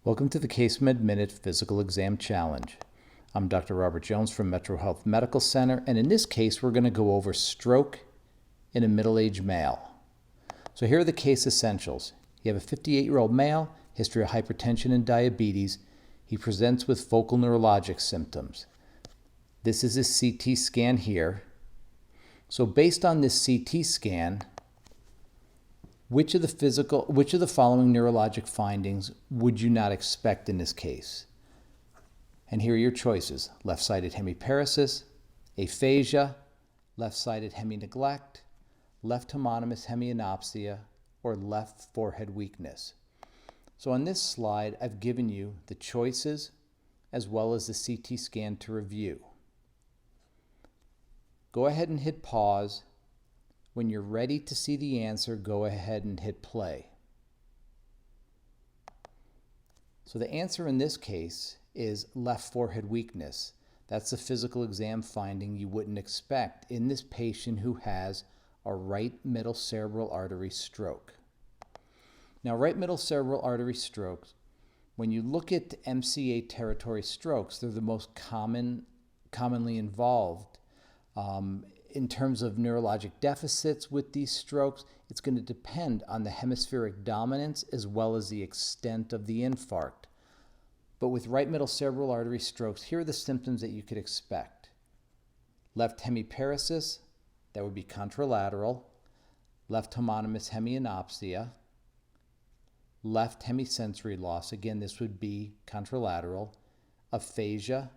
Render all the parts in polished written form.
Welcome to the CaseMed Minute Physical Exam Challenge. I'm Dr. Robert Jones from Metro Health Medical Center, and in this case, we're going to go over stroke in a middle-aged male. So here are the case essentials. You have a 58-year-old male, history of hypertension and diabetes. He presents with focal neurologic symptoms. This is his CT scan here. So based on this CT scan, which of the following neurologic findings would you not expect in this case? And here are your choices: left-sided hemiparesis, aphasia, left-sided hemineglect, left homonymous hemianopsia, or left forehead weakness. So on this slide, I've given you the choices as well as the CT scan to review. Go ahead and hit pause. When you're ready to see the answer, go ahead and hit play. So the answer in this case is left forehead weakness. That's a physical exam finding you wouldn't expect in this patient who has a right middle cerebral artery stroke. Now, right middle cerebral artery strokes, when you look at MCA territory strokes, they're the most commonly involved. In terms of neurologic deficits with these strokes, it's going to depend on the hemispheric dominance as well as the extent of the infarct. But with right middle cerebral artery strokes, here are the symptoms that you could expect. Left hemiparesis, that would be contralateral. Left homonymous hemianopsia. Left hemisensory loss, again, this would be contralateral. Aphasia,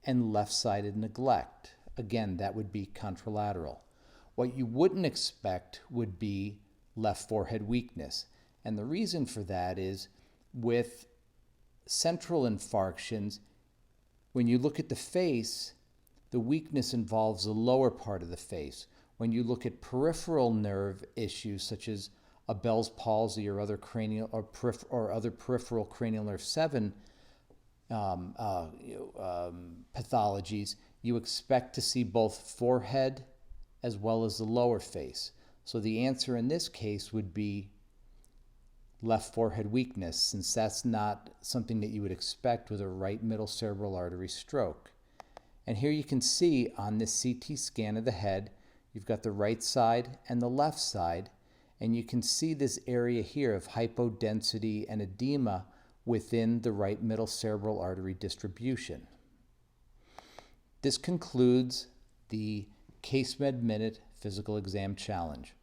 and left-sided neglect. Again, that would be contralateral. What you wouldn't expect would be left forehead weakness. And the reason for that is with central infarctions, when you look at the face, the weakness involves the lower part of the face. When you look at peripheral nerve issues such as a Bell's palsy or other cranial or other peripheral cranial nerve 7 pathologies, you expect to see both forehead as well as the lower face. So the answer in this case would be left forehead weakness, since that's not something that you would expect with a right middle cerebral artery stroke. And here you can see on this CT scan of the head, you've got the right side and the left side, and you can see this area here of hypodensity and edema within the right middle cerebral artery distribution. This concludes the CaseMed Minute Physical Exam Challenge.